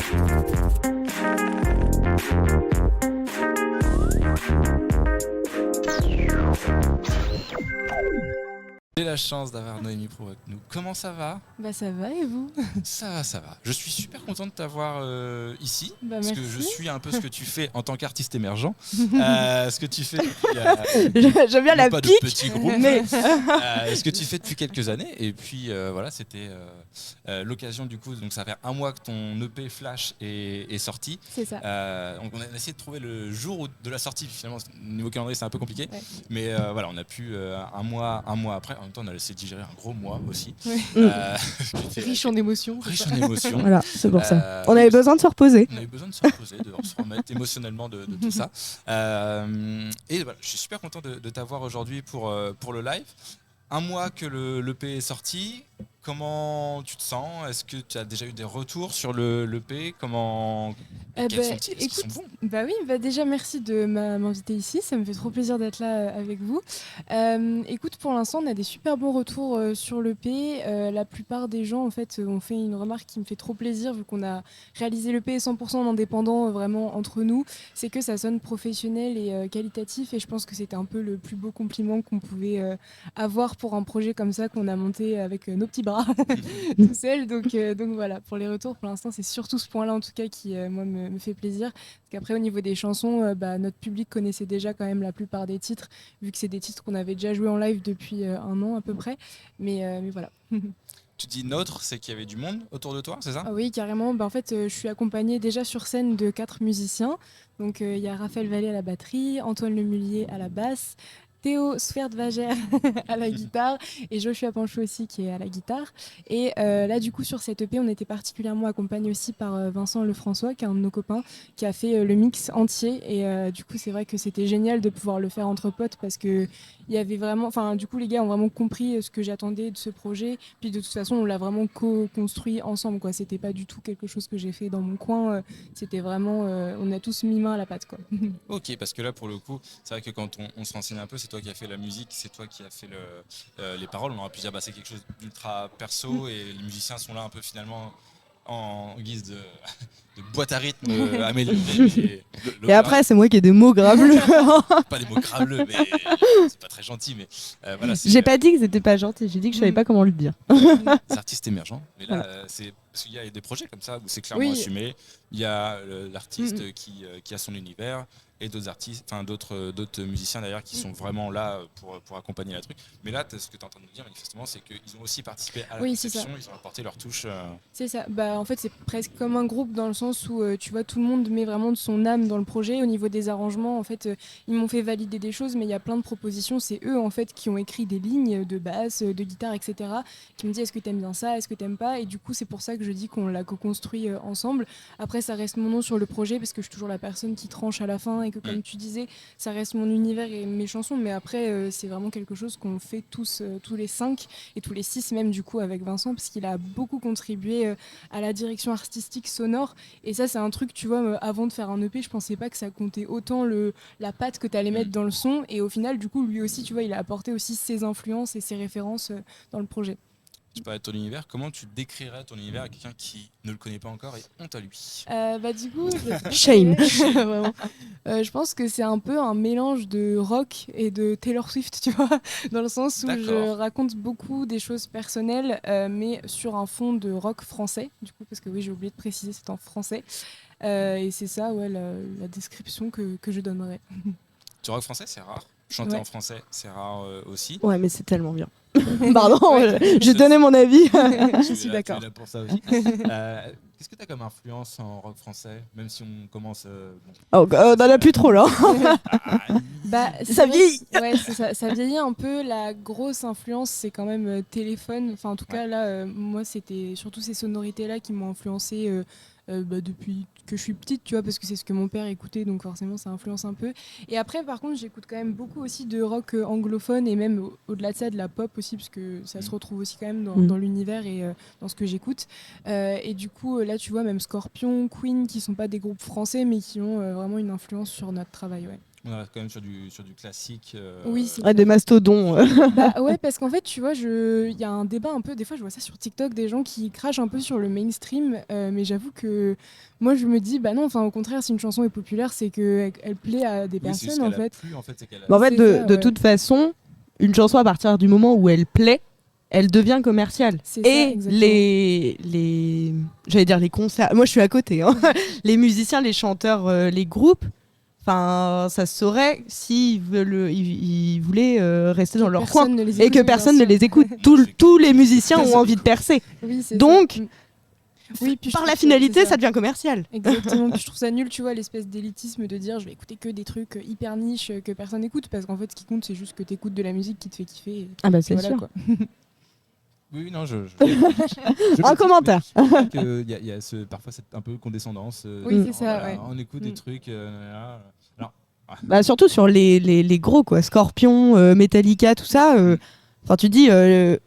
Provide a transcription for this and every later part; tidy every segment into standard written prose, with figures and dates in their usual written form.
J'ai la chance d'avoir Noémie Proulx avec nous. Comment ça va ? Bah ça va et vous ? Ça va, ça va. Je suis super content de t'avoir ici, Bah, parce merci. que je suis un peu ce que tu fais en tant qu'artiste émergent. Ce que tu fais J'aime bien la pas pique, de petits groupes, mais ce que tu fais depuis quelques années. Et puis voilà, c'était l'occasion du coup. Donc ça fait un mois que ton EP Flash est sorti. c'est ça. Donc on a essayé de trouver le jour de la sortie. Finalement, niveau calendrier, c'est un peu compliqué. Ouais. Mais voilà, on a pu un mois après. En même temps, on a laissé digérer un gros mois aussi. Ouais. Riche en émotions. Riche en émotions. Voilà, c'est pour ça. On oui, avait besoin de se reposer. On avait besoin de se reposer, de se remettre émotionnellement de tout ça. Et voilà, je suis super content de t'avoir aujourd'hui pour le live. Un mois que l'EP est sorti, comment tu te sens ? Est-ce que tu as déjà eu des retours sur l'EP ? Quels sont-ils ? Est-ce qu'ils sont bons ? Bah oui, bah déjà merci de m'inviter ici, ça me fait trop plaisir d'être là avec vous. Écoute, pour l'instant on a des super bons retours sur l'EP. La plupart des gens en fait ont fait une remarque qui me fait trop plaisir vu qu'on a réalisé l'EP 100% en indépendant, vraiment entre nous. C'est que ça sonne professionnel et qualitatif, et je pense que c'était un peu le plus beau compliment qu'on pouvait avoir pour un projet comme ça qu'on a monté avec nos petits bras tout seul. Donc voilà, pour les retours pour l'instant c'est surtout ce point là en tout cas qui moi me fait plaisir, parce qu'après au niveau des chansons notre public connaissait déjà quand même la plupart des titres, vu que c'est des titres qu'on avait déjà joués en live depuis un an à peu près, mais voilà. Tu dis notre, c'est qu'il y avait du monde autour de toi, c'est ça ? Ah oui, carrément. En fait, je suis accompagnée déjà sur scène de 4 musiciens. Donc, il y a Raphaël Vallée à la batterie, Antoine Lemulier à la basse, Théo Sverdvager à la guitare et Joshua Panchou aussi qui est à la guitare. Et là, du coup, sur cette EP, on était particulièrement accompagnés aussi par Vincent Lefrançois, qui est un de nos copains, qui a fait le mix entier. Et du coup, c'est vrai que c'était génial de pouvoir le faire entre potes, parce que il y avait vraiment, enfin, du coup, les gars ont vraiment compris ce que j'attendais de ce projet. Puis de toute façon, on l'a vraiment co-construit ensemble, quoi. C'était pas du tout quelque chose que j'ai fait dans mon coin. C'était vraiment, on a tous mis main à la pâte, quoi. Ok, parce que là, pour le coup, c'est vrai que quand on se renseigne un peu, c'est toi qui as fait la musique, c'est toi qui as fait les paroles. On aurait pu dire bah, c'est quelque chose d'ultra perso, et les musiciens sont là un peu finalement en guise de boîte à rythme améliorée. Et après, c'est moi qui ai des mots graveleux. Pas des mots graveleux, mais c'est pas très gentil. Mais voilà, J'ai pas dit que c'était pas gentil, j'ai dit que je savais pas comment le dire. des artistes émergents. Mais là, c'est parce qu'il y a des projets comme ça où c'est clairement assumé. Il y a l'artiste qui a son univers, et d'autres artistes, enfin d'autres musiciens d'ailleurs qui sont vraiment là pour accompagner la truc. Mais là, ce que tu es en train de nous dire manifestement, c'est qu'ils ont aussi participé à la conception, ils ont apporté leur touche. C'est ça. Bah en fait, c'est presque comme un groupe dans le sens où tu vois, tout le monde met vraiment de son âme dans le projet. Au niveau des arrangements, en fait, ils m'ont fait valider des choses, mais il y a plein de propositions. C'est eux en fait qui ont écrit des lignes de basse, de guitare, etc. Qui me disent est-ce que t'aimes bien ça, est-ce que t'aimes pas. Et du coup, c'est pour ça que je dis qu'on l'a co-construit ensemble. Après, ça reste mon nom sur le projet parce que je suis toujours la personne qui tranche à la fin, et que comme tu disais, ça reste mon univers et mes chansons. Mais après, c'est vraiment quelque chose qu'on fait tous les 5 et tous les 6 même du coup avec Vincent, parce qu'il a beaucoup contribué à la direction artistique sonore. Et ça, c'est un truc, tu vois, avant de faire un EP, je pensais pas que ça comptait autant la patte que t'allais mettre dans le son. Et au final, du coup, lui aussi, tu vois, il a apporté aussi ses influences et ses références dans le projet. Tu parlais de ton univers, comment tu décrirais ton univers à quelqu'un qui ne le connaît pas encore, et honte à lui ? Bah du coup, Shame. Vraiment. Je pense que c'est un peu un mélange de rock et de Taylor Swift, tu vois, dans le sens où je raconte beaucoup des choses personnelles, mais sur un fond de rock français, du coup, parce que oui, j'ai oublié de préciser, c'est en français. Et c'est ça, ouais, la description que je donnerais. Du rock français, c'est rare. Chanter en français, c'est rare aussi. Ouais, mais c'est tellement bien. Pardon, j'ai donné mon avis. Je suis d'accord. Tu es là pour ça aussi. Qu'est-ce que tu as comme influence en rock français, même si on commence... on n'en a plus trop là. Bah, ça vieillit. Ouais, ça vieillit un peu. La grosse influence, c'est quand même Téléphone. Enfin, en tout cas, là, moi, c'était surtout ces sonorités-là qui m'ont influencé depuis que je suis petite, tu vois, parce que c'est ce que mon père écoutait, donc forcément, ça influence un peu. Et après, par contre, j'écoute quand même beaucoup aussi de rock anglophone, et même au-delà de ça, de la pop aussi, parce que ça se retrouve aussi quand même dans l'univers et dans ce que j'écoute. Et du coup, là, tu vois, même Scorpion, Queen, qui sont pas des groupes français, mais qui ont vraiment une influence sur notre travail, ouais. On reste quand même sur du classique. Oui, c'est Des mastodons. Bah ouais, parce qu'en fait, tu vois, il y a un débat un peu, des fois je vois ça sur TikTok, des gens qui crachent un peu sur le mainstream, mais j'avoue que moi je me dis, bah non, enfin au contraire, si une chanson est populaire, c'est qu'elle plaît à des Oui, c'est juste personnes en qu'elle a fait. plu, en fait, c'est qu'elle a- Mais en fait, C'est ça, de ouais. toute façon, une chanson, à partir du moment où elle plaît, elle devient commerciale. C'est ça, Et exactement. j'allais dire les concerts. Moi, je suis à côté. Hein. Les musiciens, les chanteurs, les groupes. Enfin, ça se saurait s'ils ils voulaient rester dans leur coin Personne ne les et écoute, que oui, bien personne ne sûr. les écoute. Tous les musiciens ont envie de percer. Oui, c'est Donc, ça. Oui, puis je par trouve la que finalité, c'est ça devient commercial. Exactement. Puis je trouve ça nul, tu vois, l'espèce d'élitisme de dire je vais écouter que des trucs hyper niches que personne n'écoute, parce qu'en fait, ce qui compte, c'est juste que tu écoutes de la musique qui te fait kiffer. Et Ah bah c'est voilà, sûr. quoi. Oui, non, je Un commentaire. Il y a parfois cette un peu condescendance. Oui, genre, c'est ça, voilà, ouais. on écoute des trucs. Non. Bah, surtout sur les gros, quoi. Scorpion, Metallica, tout ça. Enfin, tu dis,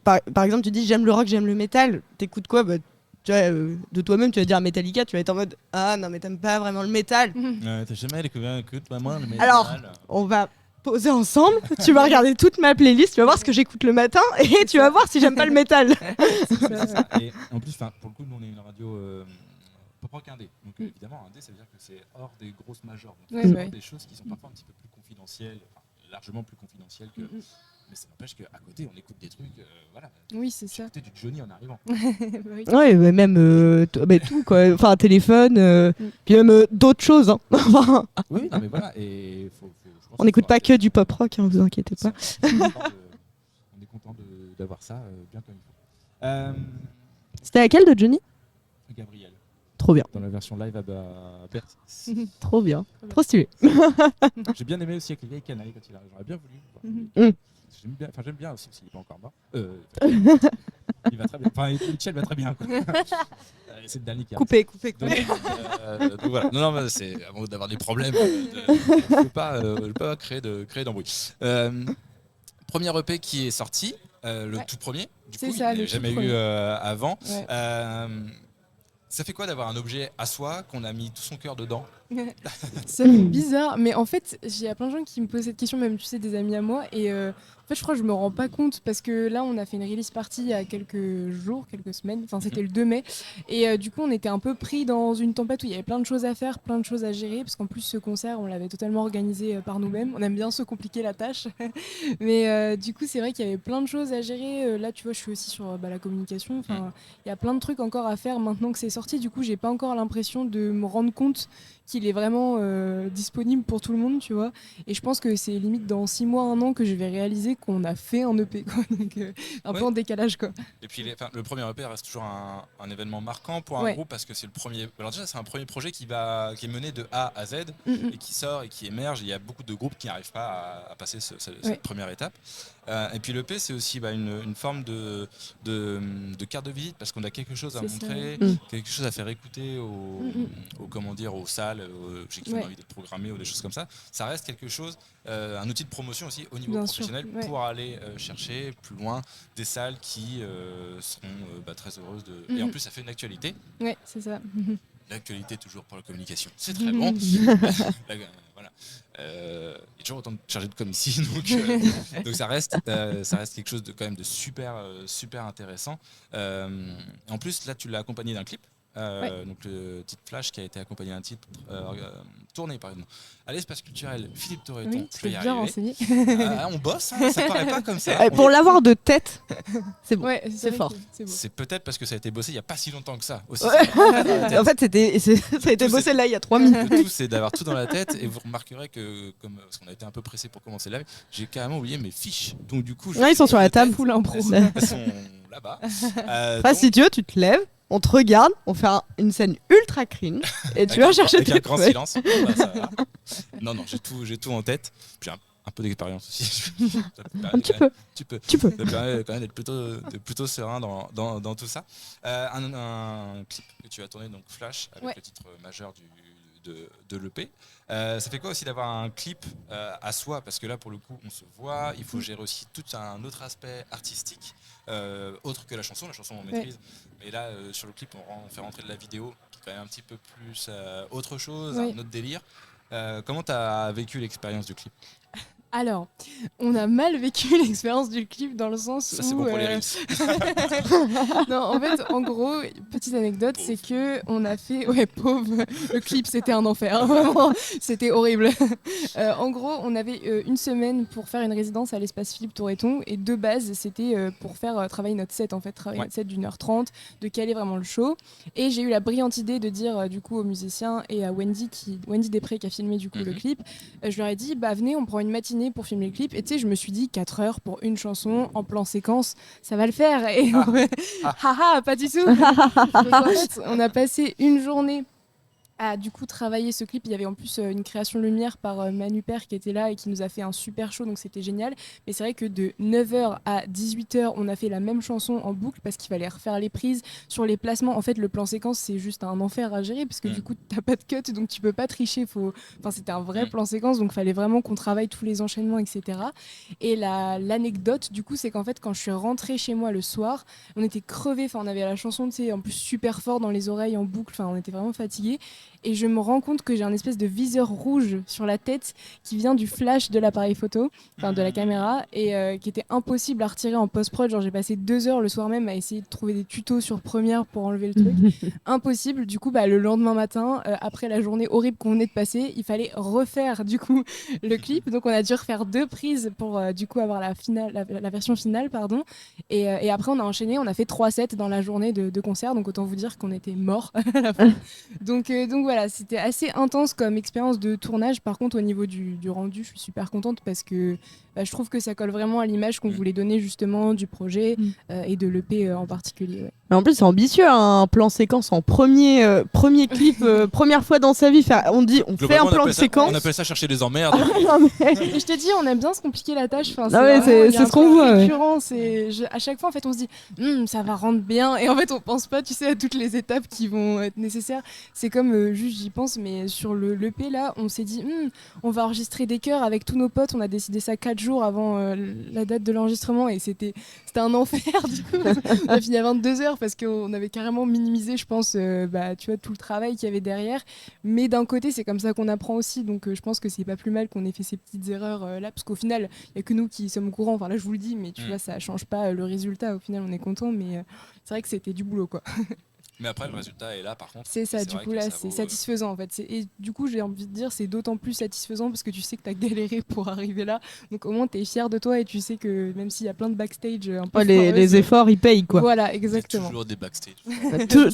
par exemple, tu dis j'aime le rock, j'aime le métal. T'écoutes quoi? Bah, tu vois, de toi-même, tu vas dire Metallica, tu vas être en mode ah non, mais t'aimes pas vraiment le métal. T'as jamais découvert que maman le métal. Alors, on va poser ensemble. Tu vas regarder toute ma playlist, tu vas voir ce que j'écoute le matin et tu vas voir si j'aime pas le métal. C'est ça, C'est ça. Et en plus, pour le coup, nous on est une radio pop rock indé. Donc évidemment, indé, ça veut dire que c'est hors des grosses majors. Donc Ouais, c'est ouais. des choses qui sont parfois un petit peu plus confidentielles, largement plus confidentielles que. Mais ça n'empêche qu'à côté, on écoute des trucs. Voilà. Oui, c'est J'ai ça. écouté du Johnny en arrivant. Oui. Ouais, mais même tout, quoi. Enfin, téléphone, puis même d'autres choses. Hein. Enfin, Oui, non, mais voilà. Et je pense on n'écoute qu'il pas faut que du pop rock, hein, vous inquiétez pas. On est content d'avoir ça bien comme il faut. C'était laquelle de Johnny? Gabriel, Trop bien, dans la version live à Bercy. trop bien, trop stylé. J'ai bien aimé aussi avec les vieilles canailles quand il arrive. J'aurais bien voulu. J'aime bien aussi, s'il n'est pas encore mort. Il va très bien. Enfin, Mitchell va très bien. Quoi. C'est le dernier qui arrive. Coupé. Donc voilà. Non, mais c'est avant d'avoir des problèmes. Je ne peux pas créer d'embrouille. Premier EP qui est sorti, le tout premier. Du C'est coup, ça, il n'y le a jamais tout eu premier. avant. Ouais. Ça fait quoi d'avoir un objet à soi qu'on a mis tout son cœur dedans? Ça fait bizarre, mais en fait, il y a plein de gens qui me posent cette question, même tu sais, des amis à moi, et en fait, je crois que je me rends pas compte parce que là, on a fait une release party il y a quelques jours, quelques semaines, enfin, c'était le 2 mai, et du coup, on était un peu pris dans une tempête où il y avait plein de choses à faire, plein de choses à gérer, parce qu'en plus, ce concert, on l'avait totalement organisé par nous-mêmes. On aime bien se compliquer la tâche, mais du coup, c'est vrai qu'il y avait plein de choses à gérer. Là, tu vois, je suis aussi sur la communication, enfin, il y a plein de trucs encore à faire maintenant que c'est sorti. Du coup, j'ai pas encore l'impression de me rendre compte qu'il est vraiment disponible pour tout le monde, tu vois. Et je pense que c'est limite dans 6 mois, 1 an que je vais réaliser qu'on a fait un EP, quoi. Donc, un peu en décalage, quoi. Et puis le premier EP reste toujours un événement marquant pour un groupe parce que c'est le premier. Alors déjà, c'est un premier projet qui est mené de A à Z et qui sort et qui émerge. Il y a beaucoup de groupes qui n'arrivent pas à passer cette première étape. Et puis l'EP, c'est aussi une forme de carte de visite parce qu'on a quelque chose à montrer, quelque chose à faire écouter aux salles, chez qui on a envie d'être programmé ou des choses comme ça. Ça reste quelque chose, un outil de promotion aussi au niveau professionnel pour aller chercher plus loin des salles qui seront très heureuses de. Et en plus, ça fait une actualité. Ouais, c'est ça. L'actualité toujours pour la communication, c'est très bon. Voilà. Il y a toujours autant de chargés de com ici, donc ça reste quelque chose de quand même de super intéressant. En plus, là, tu l'as accompagné d'un clip. Donc le titre Flash qui a été accompagné d'un titre tourné par à l'espace culturel Philippe Torreton. Oui, tu es bien renseigné. On bosse, hein, ça paraît pas comme ça. Pour l'avoir de tête, c'est bon, ouais, c'est fort. C'est peut-être parce que ça a été bossé il n'y a pas si longtemps que ça. Aussi, en fait, ça a été bossé là il y a 3 minutes. Le tout, c'est d'avoir tout dans la tête et vous remarquerez que, parce qu'on a été un peu pressé pour commencer le live, j'ai carrément oublié mes fiches. Donc du coup, ils sont sur la table. Full impro. Elles sont là-bas. Si tu veux, tu te lèves. On te regarde, on fait une scène ultra cringe et tu vas chercher tes avec un grand silence. Non, j'ai tout en tête. Puis un peu d'expérience aussi. Un petit peu. Tu peux. Ça permet quand même d'être plutôt serein dans tout ça. Un clip que tu as tourné, donc Flash, avec le titre majeur de l'EP. Ça fait quoi aussi d'avoir un clip à soi? Parce que là, pour le coup, on se voit. Il faut gérer aussi tout un autre aspect artistique, autre que la chanson. La chanson, on maîtrise. Mais là, sur le clip, on fait rentrer de la vidéo, qui est quand même un petit peu plus autre chose, un autre délire. Comment t'as vécu l'expérience du clip? Alors, on a mal vécu l'expérience du clip dans le sens Ça où... c'est bon pour les reels. Non, en fait, en gros, petite anecdote, c'est que on a fait... Ouais, pauvre, le clip, c'était un enfer, hein, vraiment, c'était horrible. En gros, on avait une semaine pour faire une résidence à l'espace Philippe Torreton, et de base, c'était pour faire travailler notre set, en fait, travailler notre set d'1h30, de caler vraiment le show. Et j'ai eu la brillante idée de dire, du coup, aux musiciens et à Wendy Després, qui a filmé, du coup, le clip, je leur ai dit, bah venez, on prend une matinée pour filmer le clip. Et tu sais, je me suis dit 4 heures pour une chanson en plan séquence, ça va le faire. Et haha, pas du tout. Donc, en fait, on a passé une journée à du coup travailler ce clip. Il y avait en plus une création lumière par Manu Père qui était là et qui nous a fait un super show, donc c'était génial. Mais c'est vrai que de 9h à 18h, on a fait la même chanson en boucle parce qu'il fallait refaire les prises sur les placements. En fait, le plan séquence, c'est juste un enfer à gérer parce que du coup, t'as pas de cut, donc tu peux pas tricher. C'était un vrai plan séquence, donc il fallait vraiment qu'on travaille tous les enchaînements, etc. Et l'anecdote, du coup, c'est qu'en fait, quand je suis rentrée chez moi le soir, on était crevés. Enfin, on avait la chanson, tu sais, en plus super fort dans les oreilles en boucle. Enfin, on était vraiment fatigués. Et je me rends compte que j'ai un espèce de viseur rouge sur la tête qui vient du flash de l'appareil photo, enfin de la caméra, et qui était impossible à retirer en post-prod. Genre j'ai passé 2 heures le soir même à essayer de trouver des tutos sur Premiere pour enlever le truc. Impossible. Du coup, le lendemain matin, après la journée horrible qu'on venait de passer, il fallait refaire du coup le clip. Donc on a dû refaire 2 prises pour du coup avoir la version finale, pardon. Et après on a enchaîné, on a fait 3 sets dans la journée de concert. Donc autant vous dire qu'on était morts à la fin. Donc voilà, c'était assez intense comme expérience de tournage. Par contre, au niveau du rendu, je suis super contente parce que je trouve que ça colle vraiment à l'image qu'on voulait donner justement du projet et de l'EP en particulier. Ouais. Mais en plus, c'est ambitieux, un plan séquence en premier clip, première fois dans sa vie. On fait un plan de séquence. On appelle ça chercher des emmerdes. Et je te dis, on aime bien se compliquer la tâche. Enfin, c'est ce qu'on voit. Récurrent, à chaque fois, en fait, on se dit, ça va rendre bien. Et en fait, on pense pas, tu sais, à toutes les étapes qui vont être nécessaires. C'est comme, juste j'y pense, mais sur l'EP, là, on s'est dit, on va enregistrer des chœurs avec tous nos potes. On a décidé ça 4 jours avant la date de l'enregistrement et c'était un enfer du coup. On a fini à 22h parce qu'on avait carrément minimisé, je pense, tu vois, tout le travail qu'il y avait derrière. Mais d'un côté, c'est comme ça qu'on apprend aussi, donc je pense que c'est pas plus mal qu'on ait fait ces petites erreurs là, parce qu'au final, il y a que nous qui sommes au courant. Enfin là, je vous le dis, mais tu vois, ça change pas le résultat. Au final, on est content, mais c'est vrai que c'était du boulot, quoi. Mais après, le résultat est là, par contre. C'est ça, du coup, là, c'est satisfaisant, en fait. Et du coup, j'ai envie de dire, c'est d'autant plus satisfaisant parce que tu sais que t'as galéré pour arriver là. Donc, au moins, t'es fier de toi et tu sais que même s'il y a plein de backstage un peu les efforts, ils payent, quoi. Voilà, exactement. Toujours des backstage.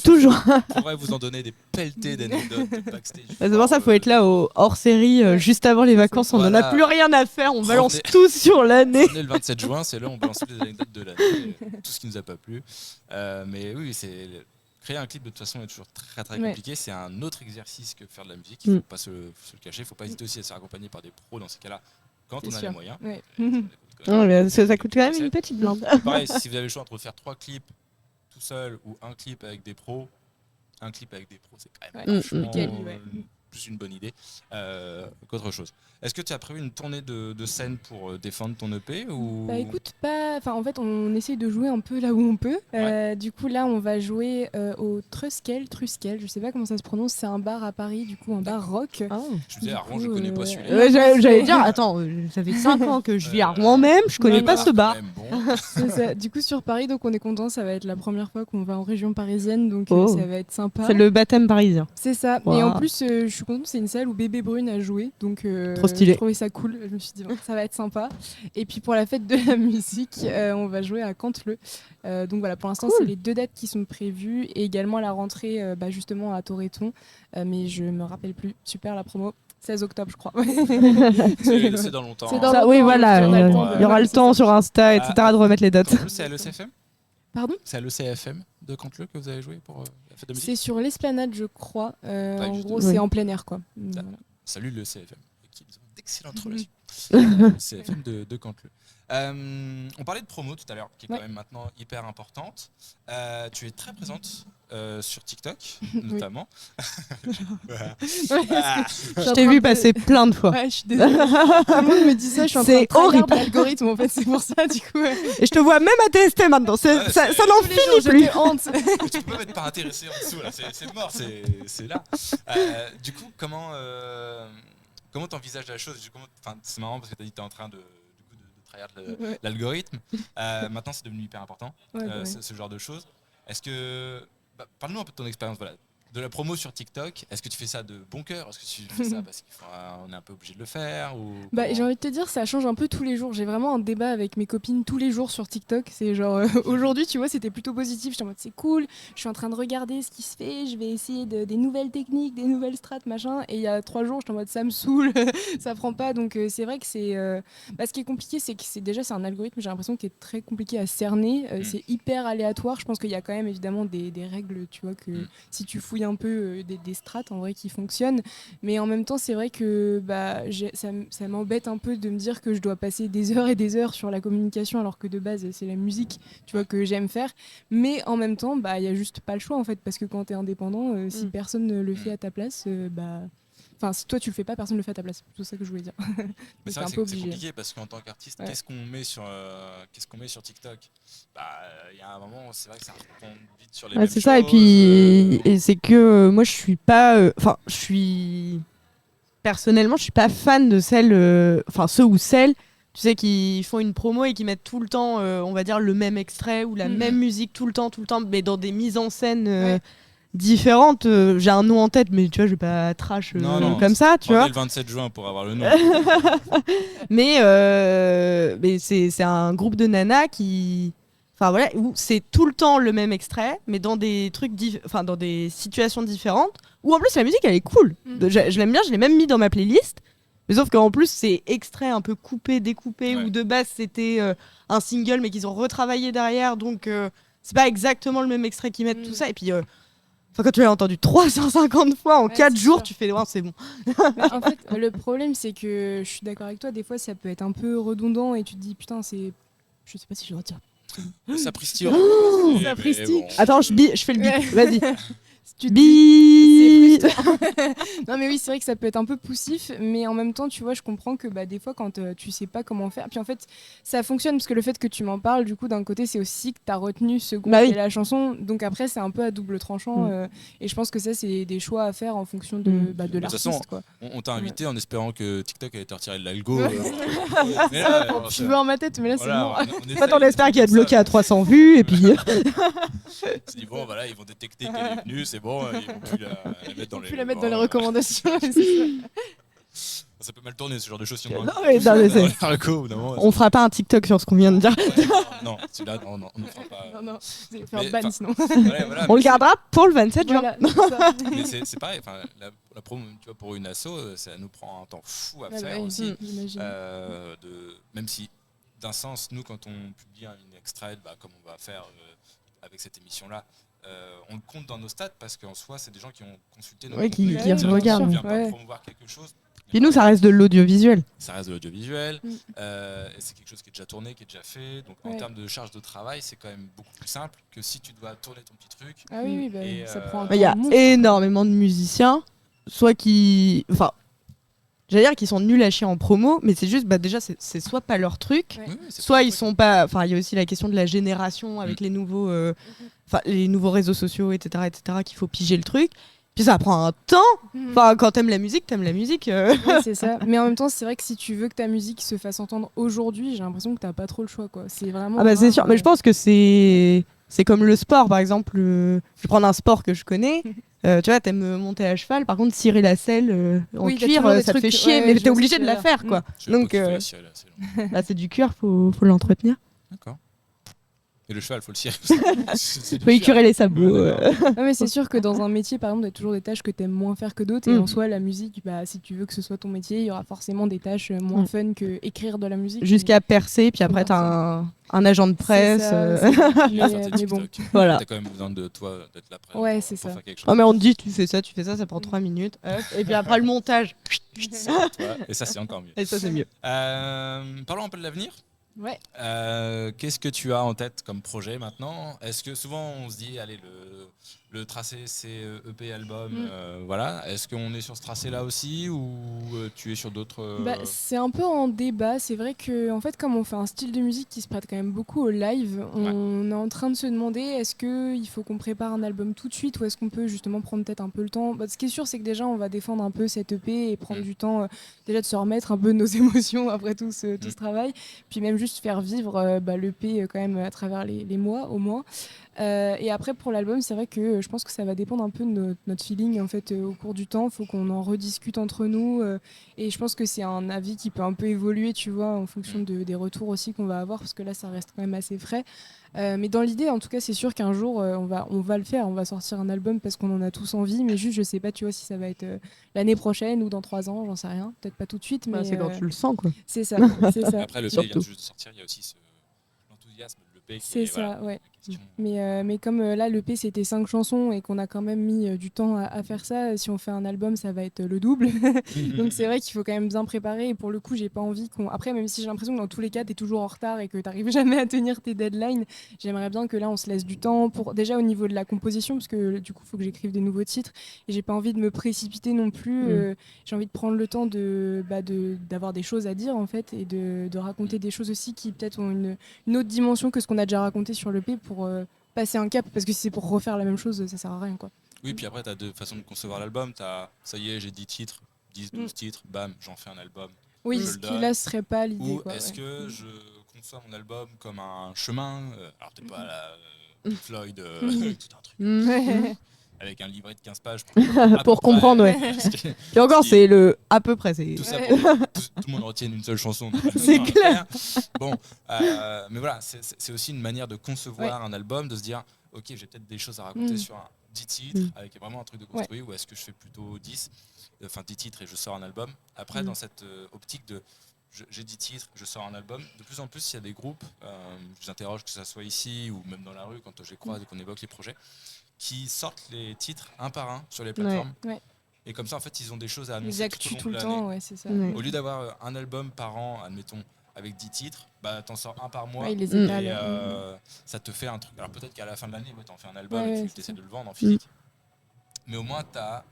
Toujours. On pourrait vous en donner des pelletés d'anecdotes de backstage. C'est pour ça qu'il faut être là au hors-série, juste avant les vacances. On n'en a plus rien à faire, on balance tout sur l'année. On est le 27 juin, c'est là où on balance toutes les anecdotes de l'année, tout ce qui nous a pas plu. Mais oui, c'est... Créer un clip de toute façon est toujours très très compliqué, c'est un autre exercice que faire de la musique, il ne faut pas se le cacher, il ne faut pas hésiter aussi à se faire accompagner par des pros dans ces cas-là, quand on a les moyens. Ouais. Ça coûte quand même une petite blinde. Pareil, si vous avez le choix entre faire 3 clips tout seul ou un clip avec des pros, c'est quand même plus une bonne idée qu'autre chose. Est-ce que tu as prévu une tournée de scène pour défendre ton EP ou... Bah écoute, en fait on essaye de jouer un peu là où on peut. Du coup là on va jouer au Truskel, je sais pas comment ça se prononce, c'est un bar à Paris, du coup un bar rock. Je me disais à Rouen, je connais pas celui-là. J'allais dire, attends, ça fait 5 ans que je vis à Rouen même, je connais pas ce bar. Bon. C'est ça. Du coup sur Paris, donc on est content, ça va être la première fois qu'on va en région parisienne, donc ça va être sympa. C'est le baptême parisien. C'est ça, et en plus je suis contente, c'est une salle où Bébé Brune a joué, donc stylé. je trouvais ça cool. Je me suis dit, ça va être sympa. Et puis pour la fête de la musique, on va jouer à Canteleu. Donc voilà, pour l'instant, c'est les 2 dates qui sont prévues et également à la rentrée, justement à Torreton. Mais je me rappelle plus. Super la promo. 16 octobre, je crois. C'est dans longtemps. Oui, voilà. Il y aura le temps sur Insta, etc. de remettre les dates. C'est à l'ECFM ? Pardon ? C'est à l'ECFM de Canteleu que vous avez joué pour la fête de musique ? C'est sur l'esplanade, je crois. En juste gros, c'est en plein air, quoi. Voilà. Salut l'ECFM. D'excellentes relations. CFM de Canteleu. On parlait de promo tout à l'heure, qui est quand même maintenant hyper importante. Tu es très présente sur TikTok, notamment. Je t'ai vu passer plein de fois. Ouais, je suis désolée. Tout le monde me dit ça, je suis en train de travailler l'algorithme, en fait, c'est pour ça, du coup. Et je te vois même à TST maintenant, ça n'en finit plus. Tu peux même être pas intéressé en dessous, là. C'est mort, c'est là. Du coup, comment comment tu envisages la chose? C'est marrant parce que tu as dit que tu es en train de tryhard Ouais. l'algorithme. Maintenant, c'est devenu hyper important, Ouais. ce genre de choses. Est-ce que. Parle-nous un peu de ton expérience. Voilà. De la promo sur TikTok, est-ce que tu fais ça de bon cœur? Est-ce que tu fais ça parce qu'on est un peu obligé de le faire ou J'ai envie de te dire, ça change un peu tous les jours. J'ai vraiment un débat avec mes copines tous les jours sur TikTok. C'est genre, aujourd'hui, tu vois, c'était plutôt positif. J'étais en mode, c'est cool, je suis en train de regarder ce qui se fait, je vais essayer des nouvelles techniques, des nouvelles strates, machin. Et il y a 3 jours, j'étais en mode, ça me saoule, ça prend pas. Donc, c'est vrai que c'est. Ce qui est compliqué, c'est que c'est un algorithme, j'ai l'impression, qui est très compliqué à cerner. C'est hyper aléatoire. Je pense qu'il y a quand même évidemment des règles, tu vois, que si tu fouilles un peu des strates en vrai qui fonctionnent. Mais en même temps, c'est vrai que ça m'embête un peu de me dire que je dois passer des heures et des heures sur la communication alors que de base, c'est la musique, tu vois, que j'aime faire. Mais en même temps, il y a juste pas le choix en fait, parce que quand tu es indépendant, si personne ne le fait à ta place, enfin, si toi tu le fais pas, personne ne le fait à ta place. C'est tout ça que je voulais dire. Mais c'est vrai que c'est compliqué parce qu'en tant qu'artiste, qu'est-ce qu'on met sur TikTok? Il y a un moment, c'est vrai que ça retombe vite sur les mêmes choses. C'est ça, et puis c'est que moi je suis pas. Personnellement, je suis pas fan de ceux ou celles, tu sais, qui font une promo et qui mettent tout le temps, on va dire, le même extrait ou la même musique tout le temps, mais dans des mises en scène différentes. J'ai un nom en tête, mais tu vois, je vais pas trash comme ça, tu vois. Le 27 juin pour avoir le nom. mais c'est un groupe de nanas qui. Enfin voilà, où c'est tout le temps le même extrait, mais dans des trucs, dans des situations différentes. Où en plus la musique elle est cool. Je l'aime bien, je l'ai même mis dans ma playlist. Mais sauf qu'en plus c'est extrait un peu coupé, découpé, ou de base c'était un single mais qu'ils ont retravaillé derrière, donc c'est pas exactement le même extrait qu'ils mettent tout ça. Et puis quand tu l'as entendu 350 fois en 4 jours, tu fais c'est bon. En fait, le problème c'est que je suis d'accord avec toi, des fois ça peut être un peu redondant et tu te dis putain c'est, je sais pas si je dois dire. Sapristi. Sapristi. Attends, je fais le bip. Vas-y. Non mais oui, c'est vrai que ça peut être un peu poussif, mais en même temps, tu vois, je comprends que des fois quand tu sais pas comment faire, puis en fait, ça fonctionne parce que le fait que tu m'en parles, du coup, d'un côté, c'est aussi que tu as retenu ce groupe et la chanson, donc après, c'est un peu à double tranchant, et je pense que ça, c'est des choix à faire en fonction de l'artiste. De toute façon, on t'a invité en espérant que TikTok allait te retirer de l'algo. Je veux en ma tête, mais là, c'est mort. En fait, on espère qu'il va être bloqué à 300 vues, et puis... On se dit, bon, voilà, ils vont détecter qu'elle est venue, c'est bon, ils vont plus la mettre dans les recommandations. Ça peut mal tourner, ce genre de choses. Si on fera pas un TikTok sur ce qu'on vient de dire. Non, celui-là, on ne fera pas. Non, c'est faire ban sinon. On le gardera pour le 27 juin. Mais c'est pareil, la promo, tu vois, pour une asso, ça nous prend un temps fou à faire aussi. Même si, d'un sens, nous, quand on publie une extrait, comme on va faire avec cette émission-là, on le compte dans nos stats parce qu'en soi, c'est des gens qui ont consulté nos qui regardent. On ne vient pas promouvoir quelque chose. Et nous, ça reste de l'audiovisuel. Ça reste de l'audiovisuel. Et c'est quelque chose qui est déjà tourné, qui est déjà fait. Donc en termes de charge de travail, c'est quand même beaucoup plus simple que si tu dois tourner ton petit truc. Ah oui, ça prend un temps. Il y a énormément de musiciens, soit qui... Enfin, j'allais dire qu'ils sont nuls à chier en promo, mais c'est juste, déjà, c'est soit pas leur truc, soit ils sont pas... Enfin, il y a aussi la question de la génération avec les nouveaux réseaux sociaux, etc., qu'il faut piger le truc. Puis ça prend un temps. Enfin, quand t'aimes la musique, t'aimes la musique. Oui, c'est ça. Mais en même temps, c'est vrai que si tu veux que ta musique se fasse entendre aujourd'hui, j'ai l'impression que t'as pas trop le choix, quoi. C'est vraiment. Ah c'est sûr. Mais je pense que c'est comme le sport, par exemple. Je vais prendre un sport que je connais. Tu vois, t'aimes monter à cheval. Par contre, cirer la selle en cuir, ça te fait chier, mais t'es obligé de la faire, quoi. Donc, c'est du cuir, faut l'entretenir. D'accord. Et le cheval, faut le cirer. Faut écurer les sabots. Non, mais c'est sûr que dans un métier, par exemple, il y a toujours des tâches que tu aimes moins faire que d'autres. Et en soi, la musique, si tu veux que ce soit ton métier, il y aura forcément des tâches moins fun que écrire de la musique. Jusqu'à percer, puis après, t'as un agent de presse. Mais bon. Voilà. T'as quand même besoin de toi d'être là après. Ouais, c'est ça. Mais on te dit, tu fais ça, ça prend 3 minutes. Et puis après, le montage. Et ça, c'est encore mieux. Et ça, c'est mieux. Parlons un peu de l'avenir. Ouais. Qu'est-ce que tu as en tête comme projet maintenant? Est-ce que souvent on se dit allez le tracé c'est EP album, voilà. Est-ce qu'on est sur ce tracé-là aussi ou tu es sur d'autres C'est un peu en débat. C'est vrai que en fait, comme on fait un style de musique qui se prête quand même beaucoup au live, on est en train de se demander est-ce qu'il faut qu'on prépare un album tout de suite ou est-ce qu'on peut justement prendre peut-être un peu le temps. Ce qui est sûr, c'est que déjà on va défendre un peu cette EP et prendre du temps déjà de se remettre un peu de nos émotions après tout ce travail, puis même juste faire vivre l'EP quand même à travers les mois au moins. Et après pour l'album, c'est vrai que je pense que ça va dépendre un peu de notre feeling en fait au cours du temps. Il faut qu'on en rediscute entre nous et je pense que c'est un avis qui peut un peu évoluer, tu vois, en fonction des retours aussi qu'on va avoir parce que là ça reste quand même assez frais. Mais dans l'idée, en tout cas, c'est sûr qu'un jour on va le faire, on va sortir un album parce qu'on en a tous envie, mais juste je sais pas, tu vois, si ça va être l'année prochaine ou dans 3 ans, j'en sais rien, peut-être pas tout de suite, mais c'est quand tu le sens quoi. C'est ça, c'est ça. Après le fait vient juste de sortir, il y a aussi l'enthousiasme de l'EP. C'est ça, ouais. Mais comme là l'EP c'était 5 chansons et qu'on a quand même mis du temps à faire ça, si on fait un album ça va être le double. Donc c'est vrai qu'il faut quand même bien préparer et pour le coup j'ai pas envie qu'on... Après même si j'ai l'impression que dans tous les cas t'es toujours en retard et que t'arrives jamais à tenir tes deadlines, j'aimerais bien que là on se laisse du temps pour déjà au niveau de la composition parce que du coup il faut que j'écrive des nouveaux titres et j'ai pas envie de me précipiter non plus. J'ai envie de prendre le temps d'avoir des choses à dire en fait et de raconter des choses aussi qui peut-être ont une autre dimension que ce qu'on a déjà raconté sur l'EP pour passer un cap parce que si c'est pour refaire la même chose ça sert à rien quoi. Oui, puis après tu as deux façons de concevoir l'album, ça y est, j'ai 10 titres, 10-12 titres, bam, j'en fais un album. Oui, ce qui là serait pas l'idée. Ou est-ce que je conçois mon album comme un chemin, alors t'es pas la Floyd tout un truc. Avec un livret de 15 pages pour comprendre, ouais. Et encore, c'est le à peu près. Tout ça pour tout le monde retienne une seule chanson. C'est clair. Bon, mais voilà, c'est aussi une manière de concevoir un album, de se dire, ok, j'ai peut-être des choses à raconter sur 10 titres, avec vraiment un truc de construit, ou est-ce que je fais plutôt 10 titres et je sors un album. Après, dans cette optique de j'ai 10 titres, je sors un album. De plus en plus, il y a des groupes, je les interroge, que ce soit ici ou même dans la rue, quand je les croise et qu'on évoque les projets, qui sortent les titres un par un sur les plateformes. Et comme ça, en fait, ils ont des choses à annoncer. Ils actuent tout le temps, c'est ça. Au lieu d'avoir un album par an, admettons, avec 10 titres, t'en sors un par mois. Ils les étalent. Et ça te fait un truc. Alors peut-être qu'à la fin de l'année, t'en fais un album et tu essaies de le vendre en physique. Mais au moins, t'as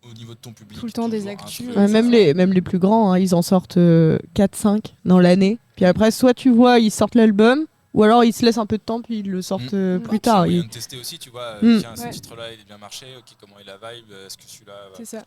au niveau de ton public tout le temps des actus. Même les plus grands, ils en sortent 4-5 dans l'année. Puis après, soit tu vois, ils sortent l'album, ou alors ils se laissent un peu de temps puis ils le sortent plus tard. Il y a de tester aussi, tu vois, tiens, ce titre-là il est bien marché, ok, comment est la vibe, est-ce que celui-là... C'est ça.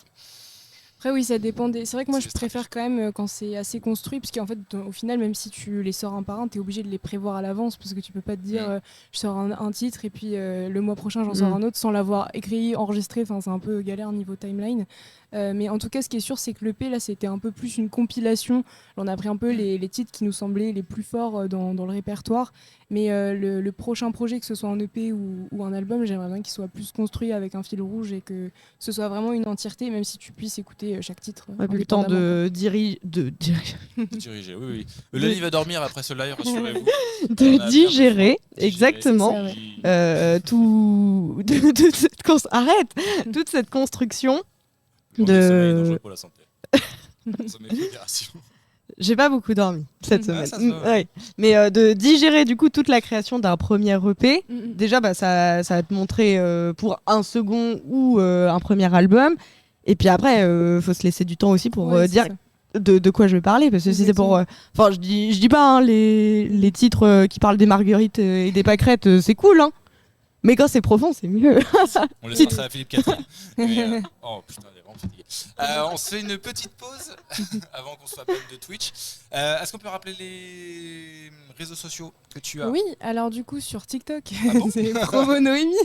Après oui, ça dépend c'est vrai que moi je préfère quand même quand c'est assez construit, parce qu'en fait au final même si tu les sors un par un, t'es obligé de les prévoir à l'avance, parce que tu peux pas te dire je sors un titre et puis le mois prochain j'en sors un autre sans l'avoir écrit, enregistré, enfin c'est un peu galère niveau timeline. Mais en tout cas ce qui est sûr c'est que l'EP là c'était un peu plus une compilation, on a pris un peu les titres qui nous semblaient les plus forts dans le répertoire, mais le prochain projet, que ce soit un EP ou un album, j'aimerais bien qu'il soit plus construit avec un fil rouge et que ce soit vraiment une entièreté, même si tu puisses écouter chaque titre. Le temps de diriger. Diriger, oui. Lali va dormir après ce live, rassurez-vous. De digérer, exactement. Toute cette construction. Sommeil dangereux pour la santé. Sommeil fédération. J'ai pas beaucoup dormi cette semaine. Mais de digérer du coup toute la création d'un premier EP, déjà ça va te montrer pour un second ou un premier album. Et puis après, faut se laisser du temps aussi pour dire de quoi je vais parler, parce que si c'est pour... Enfin, je dis pas, les titres qui parlent des marguerites et des pâquerettes, c'est cool, hein. Mais quand c'est profond, c'est mieux. On laisse ça à Philippe Catherine. Oh putain, il est vraiment fatigué. On se fait une petite pause avant qu'on se fasse de Twitch. Est-ce qu'on peut rappeler les réseaux sociaux que tu as ? Oui, alors du coup sur TikTok, c'est Provo Noémie.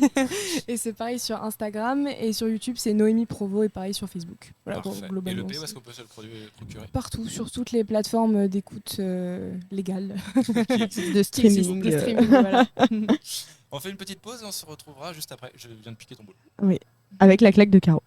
Et c'est pareil sur Instagram. Et sur YouTube, c'est Noémie Provo. Et pareil sur Facebook. Voilà, globalement. Et le P, où est-ce qu'on peut se le procurer ? Partout, sur toutes les plateformes d'écoute légales. De streaming. De streaming, voilà. On fait une petite pause et on se retrouvera juste après. Je viens de piquer ton boule. Oui, avec la claque de Caro.